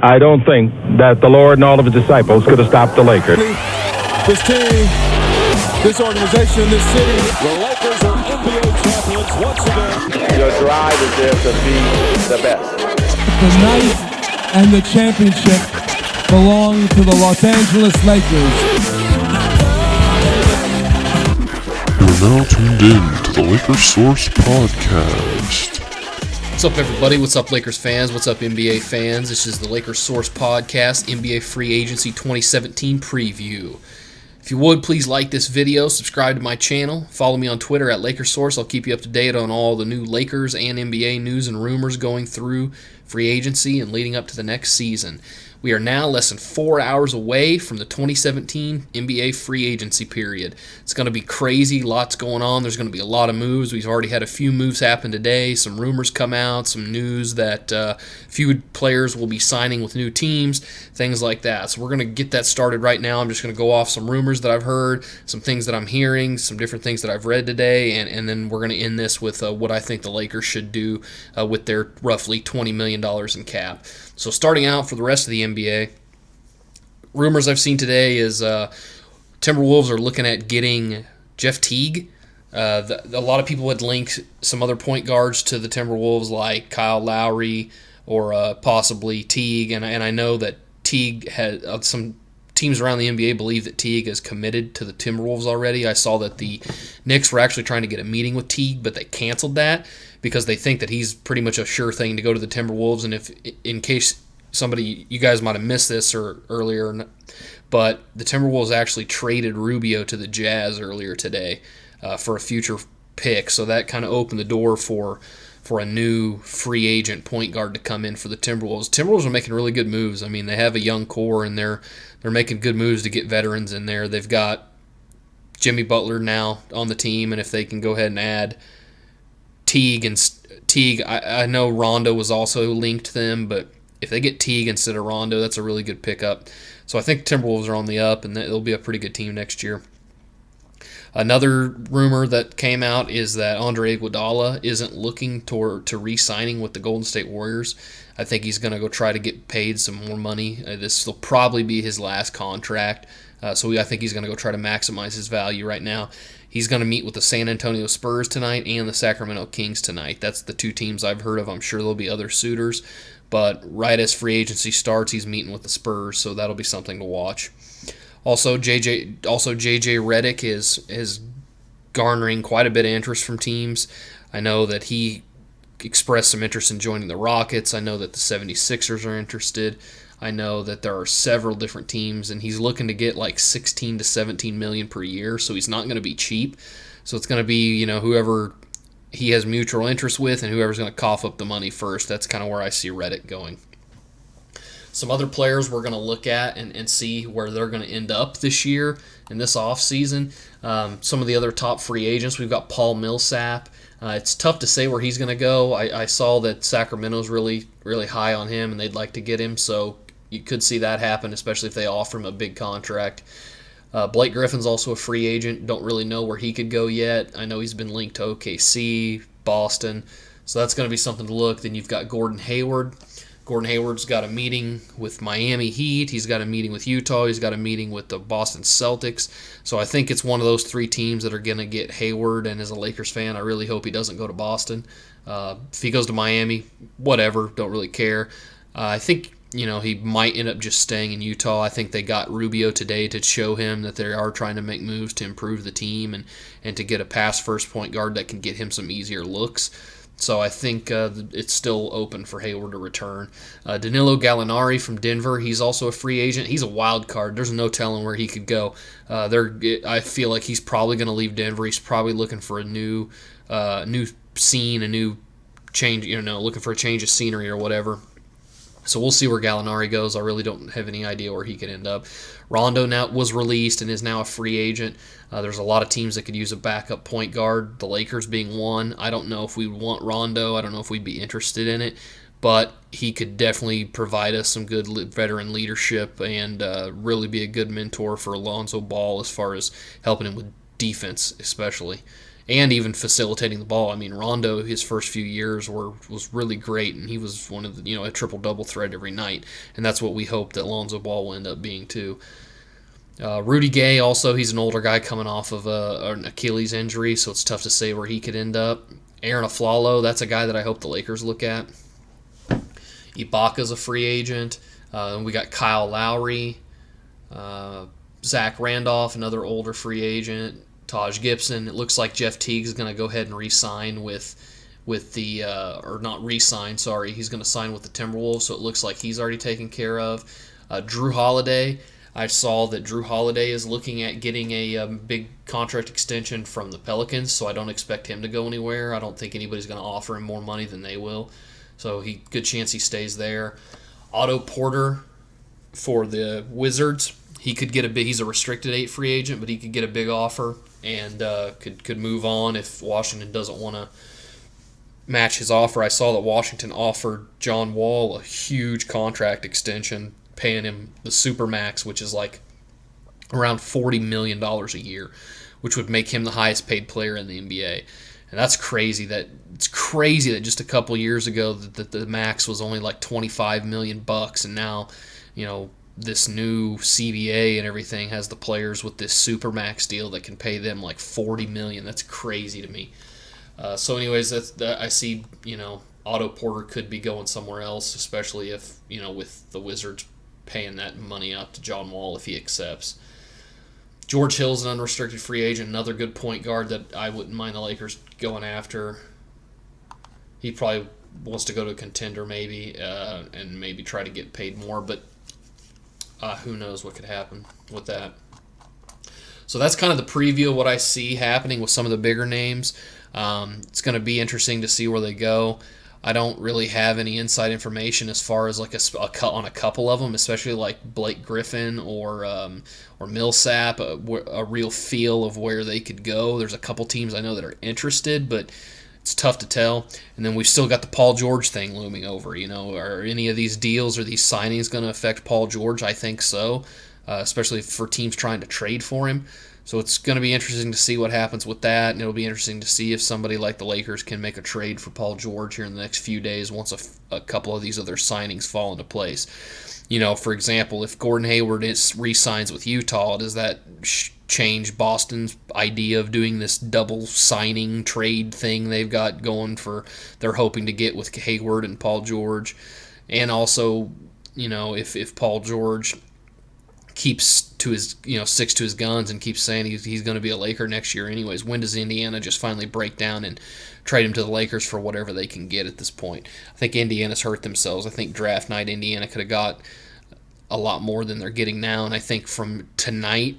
I don't think that the Lord and all of his disciples could have stopped the Lakers. This team, this organization, this city, the Lakers are NBA champions once again. Your drive is there to be the best. The night and the championship belong to the Los Angeles Lakers. You're now tuned in to the Lakersource podcast. What's up, everybody? What's up, Lakers fans? What's up, NBA fans? This is the Lakersource podcast, NBA Free Agency 2017 preview. If you would, please like this video, subscribe to my channel, follow me on Twitter at Lakersource. I'll keep you up to date on all the new Lakers and NBA news and rumors going through free agency and leading up to the next season. We are now less than 4 hours away from the 2017 NBA free agency period. It's going to be crazy, lots going on. There's going to be a lot of moves. We've already had a few moves happen today, some rumors come out, some news that a few players will be signing with new teams, things like that. So we're going to get that started right now. I'm just going to go off some rumors that I've heard, some things that I'm hearing, some different things that I've read today, and then we're going to end this with what I think the Lakers should do with their roughly $20 million in cap. So starting out for the rest of the NBA, rumors I've seen today is Timberwolves are looking at getting Jeff Teague. A lot of people had linked some other point guards to the Timberwolves like Kyle Lowry or possibly Teague, and I know that Teague had some teams around the NBA believe that Teague is committed to the Timberwolves already. I saw that the Knicks were actually trying to get a meeting with Teague, but they canceled that because they think that he's pretty much a sure thing to go to the Timberwolves. And if, in case you guys might have missed this or earlier, but the Timberwolves actually traded Rubio to the Jazz earlier today for a future pick. So that kind of opened the door for a new free agent point guard to come in for the Timberwolves. Timberwolves are making really good moves. I mean, they have a young core, and they're making good moves to get veterans in there. They've got Jimmy Butler now on the team, and if they can go ahead and add Teague, I know Rondo was also linked to them, but if they get Teague instead of Rondo, that's a really good pickup. So I think Timberwolves are on the up, and they'll be a pretty good team next year. Another rumor that came out is that Andre Iguodala isn't looking to re-signing with the Golden State Warriors. I think he's going to go try to get paid some more money. This will probably be his last contract, so I think he's going to go try to maximize his value right now. He's going to meet with the San Antonio Spurs tonight and the Sacramento Kings tonight. That's the two teams I've heard of. I'm sure there'll be other suitors, but right as free agency starts, he's meeting with the Spurs, so that'll be something to watch. Also, JJ Redick is garnering quite a bit of interest from teams. I know that he expressed some interest in joining the Rockets. I know that the 76ers are interested. I know that there are several different teams, and he's looking to get like 16 to 17 million per year, so he's not going to be cheap. So it's going to be, whoever he has mutual interest with and whoever's going to cough up the money first. That's kind of where I see Redick going. Some other players we're going to look at and see where they're going to end up this year in this offseason. Some of the other top free agents, we've got Paul Millsap. It's tough to say where he's going to go. I saw that Sacramento's really, really high on him, and they'd like to get him, so you could see that happen, especially if they offer him a big contract. Blake Griffin's also a free agent. Don't really know where he could go yet. I know he's been linked to OKC, Boston, so that's going to be something to look. Then you've got Gordon Hayward. Gordon Hayward's got a meeting with Miami Heat. He's got a meeting with Utah. He's got a meeting with the Boston Celtics. So I think it's one of those three teams that are going to get Hayward, and as a Lakers fan, I really hope he doesn't go to Boston. If he goes to Miami, whatever, don't really care. I think he might end up just staying in Utah. I think they got Rubio today to show him that they are trying to make moves to improve the team and to get a pass-first point guard that can get him some easier looks. So I think it's still open for Hayward to return. Danilo Gallinari from Denver, he's also a free agent. He's a wild card. There's no telling where he could go. I feel like he's probably going to leave Denver. He's probably looking for a new scene, a new change, looking for a change of scenery or whatever. So we'll see where Gallinari goes. I really don't have any idea where he could end up. Rondo now was released and is now a free agent. There's a lot of teams that could use a backup point guard, the Lakers being one. I don't know if we would want Rondo. I don't know if we'd be interested in it. But he could definitely provide us some good veteran leadership and really be a good mentor for Alonzo Ball as far as helping him with defense especially. and even facilitating the ball. I mean, Rondo, his first few years was really great, and he was one of the, a triple-double threat every night, and that's what we hope that Lonzo Ball will end up being too. Rudy Gay also, he's an older guy coming off of an Achilles injury, so it's tough to say where he could end up. Aaron Aflalo, that's a guy that I hope the Lakers look at. Ibaka's a free agent. We got Kyle Lowry, Zach Randolph, another older free agent. Taj Gibson. It looks like Jeff Teague is going to go ahead and re-sign with the or not re-sign. Sorry, he's going to sign with the Timberwolves. So it looks like he's already taken care of. Drew Holiday. I saw that Drew Holiday is looking at getting a big contract extension from the Pelicans, so I don't expect him to go anywhere. I don't think anybody's going to offer him more money than they will. So good chance he stays there. Otto Porter for the Wizards. He could get he's a restricted 8 free agent, but he could get a big offer and could move on if Washington doesn't want to match his offer. I saw that Washington offered John Wall a huge contract extension, paying him the Supermax, which is like around $40 million a year, which would make him the highest paid player in the NBA. And that's crazy. It's crazy that just a couple years ago that the max was only like $25 million, and now, this new CBA and everything has the players with this Supermax deal that can pay them like $40 million. That's crazy to me. So anyways, I see, Otto Porter could be going somewhere else, especially if, with the Wizards paying that money out to John Wall if he accepts. George Hill's an unrestricted free agent, another good point guard that I wouldn't mind the Lakers going after. He probably wants to go to a contender maybe, and maybe try to get paid more, but who knows what could happen with that. So that's kind of the preview of what I see happening with some of the bigger names. It's going to be interesting to see where they go. I don't really have any inside information as far as like on a couple of them, especially like Blake Griffin or Millsap, a real feel of where they could go. There's a couple teams I know that are interested, but it's tough to tell. And then we've still got the Paul George thing looming over. Are any of these deals or these signings going to affect Paul George? I think so, especially for teams trying to trade for him. So it's going to be interesting to see what happens with that, and it'll be interesting to see if somebody like the Lakers can make a trade for Paul George here in the next few days once a couple of these other signings fall into place. For example, if Gordon Hayward re-signs with Utah, does that change Boston's idea of doing this double signing trade thing they've got going they're hoping to get with Hayward and Paul George? And also, if Paul George keeps to his, sticks to his guns and keeps saying he's going to be a Laker next year anyways, when does Indiana just finally break down and trade him to the Lakers for whatever they can get at this point? I think Indiana's hurt themselves. I think draft night Indiana could have got a lot more than they're getting now, and I think from tonight,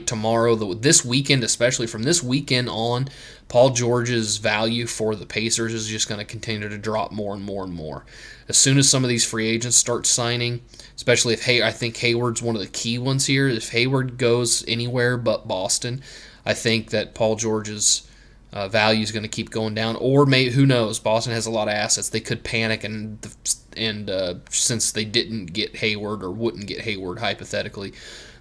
tomorrow, this weekend, especially from this weekend on, Paul George's value for the Pacers is just going to continue to drop more and more and more. As soon as some of these free agents start signing, especially if I think Hayward's one of the key ones here. If Hayward goes anywhere but Boston, I think that Paul George's value is going to keep going down. Or who knows? Boston has a lot of assets. They could panic and since they didn't get Hayward or wouldn't get Hayward hypothetically,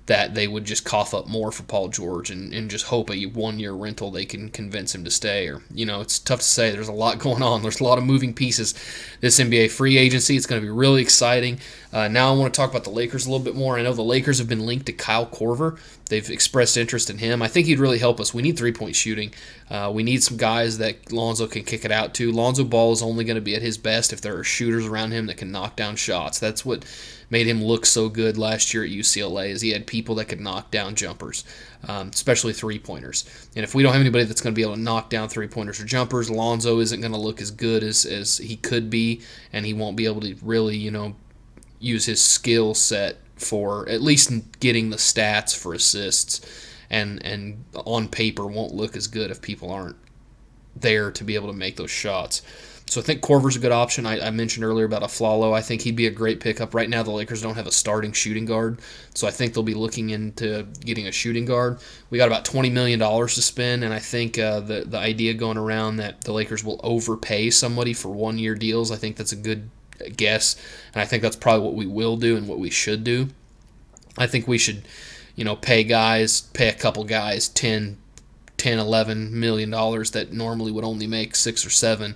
that they would just cough up more for Paul George and just hope a 1-year rental they can convince him to stay. Or it's tough to say. There's a lot going on. There's a lot of moving pieces. This NBA free agency, it's going to be really exciting. Now I want to talk about the Lakers a little bit more. I know the Lakers have been linked to Kyle Korver. They've expressed interest in him. I think he'd really help us. We need three-point shooting. We need some guys that Lonzo can kick it out to. Lonzo Ball is only going to be at his best if there are shooters around him that can knock down shots. That's what made him look so good last year at UCLA, is he had people that could knock down jumpers, especially three-pointers. And if we don't have anybody that's going to be able to knock down three-pointers or jumpers, Lonzo isn't going to look as good as he could be, and he won't be able to really, use his skill set for at least getting the stats for assists, and on paper won't look as good if people aren't there to be able to make those shots. So I think Korver's a good option. I mentioned earlier about Aflalo. I think he'd be a great pickup. Right now the Lakers don't have a starting shooting guard, so I think they'll be looking into getting a shooting guard. We got about $20 million to spend, and I think the idea going around that the Lakers will overpay somebody for 1-year deals, I think that's a good guess, and I think that's probably what we will do and what we should do. I think we should, pay a couple guys $10 $10, $11 million that normally would only make 6 or 7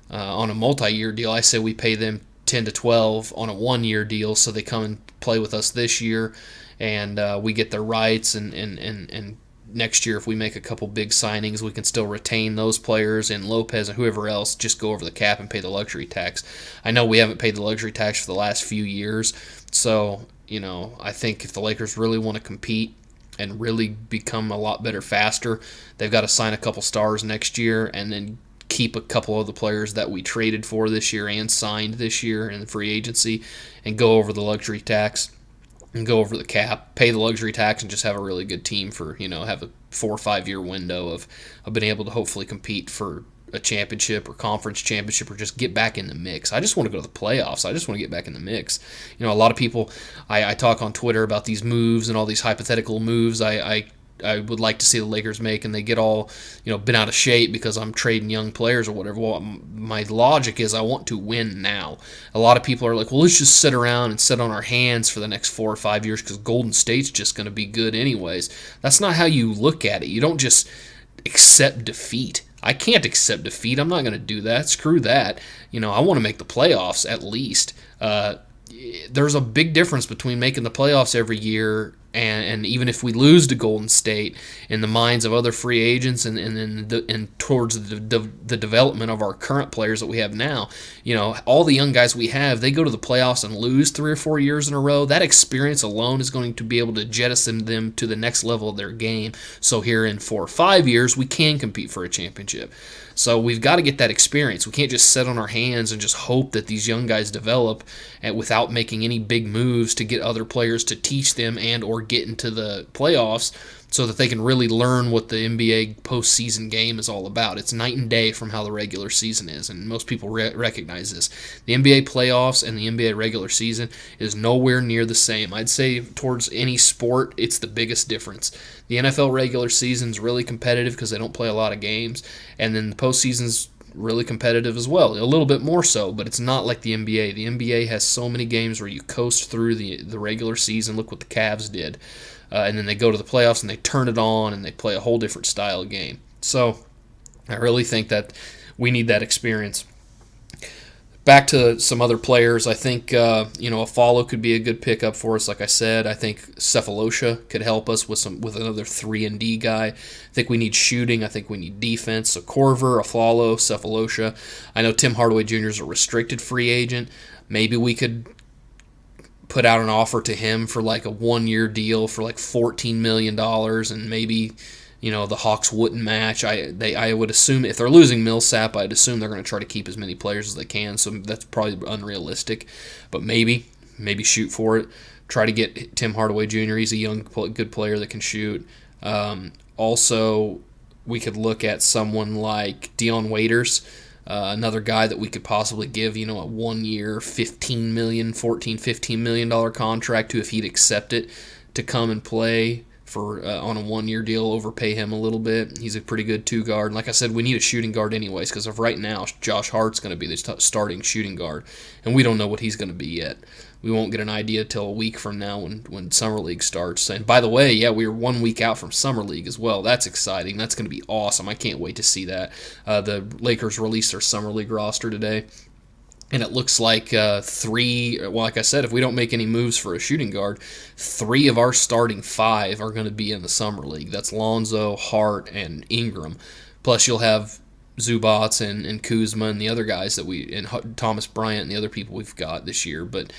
on a multi-year deal. I say we pay them 10 to 12 on a 1-year deal, so they come and play with us this year, and we get their rights, and next year if we make a couple big signings, we can still retain those players, and Lopez and whoever else just go over the cap and pay the luxury tax. I know we haven't paid the luxury tax for the last few years, so I think if the Lakers really want to compete and really become a lot better faster, they've got to sign a couple stars next year and then keep a couple of the players that we traded for this year and signed this year in the free agency and go over the luxury tax and go over the cap, pay the luxury tax, and just have a really good team for, have a 4 or 5 year window of being able to hopefully compete for a championship or conference championship or just get back in the mix. I just want to go to the playoffs. I just want to get back in the mix. A lot of people, I talk on Twitter about these moves and all these hypothetical moves I would like to see the Lakers make, and they get all, bent out of shape because I'm trading young players or whatever. Well, my logic is I want to win now. A lot of people are like, well, let's just sit around and sit on our hands for the next 4 or 5 years because Golden State's just going to be good anyways. That's not how you look at it. You don't just accept defeat. I can't accept defeat. I'm not going to do that. Screw that. I want to make the playoffs at least. There's a big difference between making the playoffs every year and even if we lose to Golden State in the minds of other free agents and towards the development of our current players that we have now. All the young guys we have, they go to the playoffs and lose 3 or 4 years in a row. That experience alone is going to be able to jettison them to the next level of their game. So here in 4 or 5 years, we can compete for a championship. So we've got to get that experience. We can't just sit on our hands and just hope that these young guys develop without making any big moves to get other players to teach them and or get into the playoffs so that they can really learn what the NBA postseason game is all about. It's night and day from how the regular season is, and most people recognize this. The NBA playoffs and the NBA regular season is nowhere near the same. I'd say towards any sport, it's the biggest difference. The NFL regular season is really competitive because they don't play a lot of games, and then the postseason's really competitive as well, a little bit more so, but it's not like the NBA. The NBA has so many games where you coast through the regular season. Look what the Cavs did. And then they go to the playoffs and they turn it on and they play a whole different style of game. So I really think that we need that experience. Back to some other players, I think Afalo could be a good pickup for us. Like I said, I think Cephalosha could help us with another 3-and-D guy. I think we need shooting. I think we need defense. So Korver, Afalo, Cephalosha. I know Tim Hardaway Jr. is a restricted free agent. Maybe we could put out an offer to him for like a 1-year deal for like $14 million, and maybe the Hawks wouldn't match. I would assume if they're losing Millsap, I'd assume they're going to try to keep as many players as they can, so that's probably unrealistic. But maybe shoot for it. Try to get Tim Hardaway Jr. He's a young, good player that can shoot. Also, we could look at someone like Dion Waiters, another guy that we could possibly give, a 1-year, $15 million contract to if he'd accept it to come and play for on a 1-year deal, overpay him a little bit. He's a pretty good 2-guard. And like I said, we need a shooting guard anyways, because of right now, Josh Hart's going to be the starting shooting guard, and we don't know what he's going to be yet. We won't get an idea till a week from now when Summer League starts. And by the way, yeah, we're 1 week out from Summer League as well. That's exciting. That's going to be awesome. I can't wait to see that. The Lakers released their Summer League roster today, and it looks like like I said, if we don't make any moves for a shooting guard, 3 of our starting 5 are going to be in the Summer League. That's Lonzo, Hart, and Ingram. Plus you'll have Zubats and Kuzma and the other guys and Thomas Bryant and the other people we've got this year. But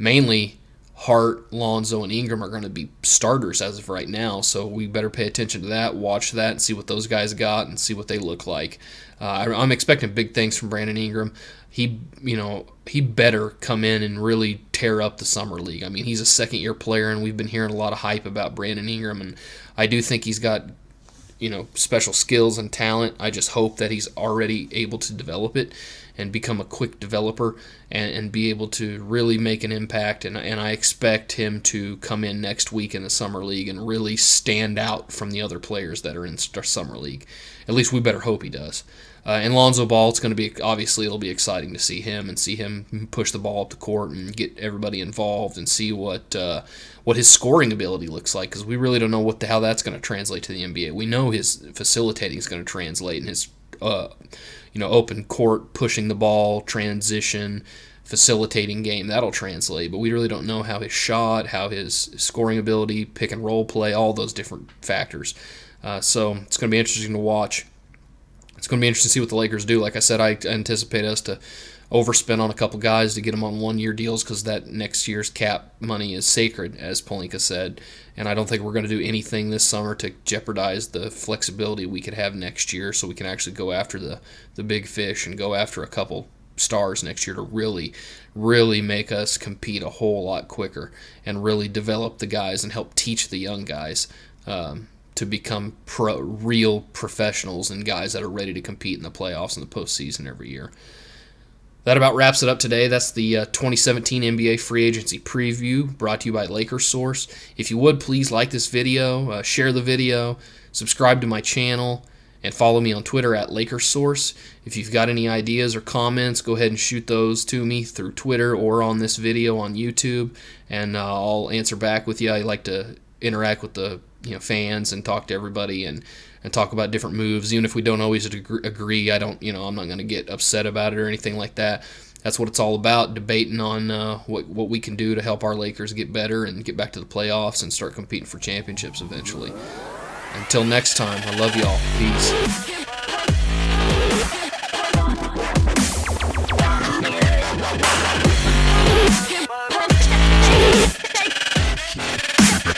mainly Hart, Lonzo, and Ingram are going to be starters as of right now, so we better pay attention to that, watch that, and see what those guys got and see what they look like. I'm expecting big things from Brandon Ingram. He better come in and really tear up the Summer League. I mean, he's a second-year player, and we've been hearing a lot of hype about Brandon Ingram, and I do think he's got special skills and talent. I just hope that he's already able to develop it and become a quick developer and be able to really make an impact. And I expect him to come in next week in the Summer League and really stand out from the other players that are in our Summer League. At least we better hope he does. And Lonzo Ball, it's going to be, obviously it'll be exciting to see him push the ball up the court and get everybody involved and see what his scoring ability looks like, because we really don't know how that's going to translate to the NBA. We know his facilitating is going to translate, and his open court, pushing the ball, transition, facilitating game, that'll translate, but we really don't know how his shot, how his scoring ability, pick and roll play, all those different factors. So it's going to be interesting to watch. It's going to be interesting to see what the Lakers do. Like I said, I anticipate us to overspend on a couple guys to get them on one-year deals, because that next year's cap money is sacred, as Pelinka said. And I don't think we're going to do anything this summer to jeopardize the flexibility we could have next year, so we can actually go after the big fish and go after a couple stars next year to really, really make us compete a whole lot quicker and really develop the guys and help teach the young guys to become real professionals and guys that are ready to compete in the playoffs and the postseason every year. That about wraps it up today. That's the 2017 NBA free agency preview, brought to you by Lakersource. If you would, please like this video, share the video, subscribe to my channel, and follow me on Twitter at Lakersource. If you've got any ideas or comments, go ahead and shoot those to me through Twitter or on this video on YouTube, and I'll answer back with you. I like to interact with the fans and talk to everybody and talk about different moves, even if we don't always agree. I'm not going to get upset about it or anything like that. That's what it's all about, debating on what we can do to help our Lakers get better and get back to the playoffs and start competing for championships eventually. Until next time, I love y'all. Peace.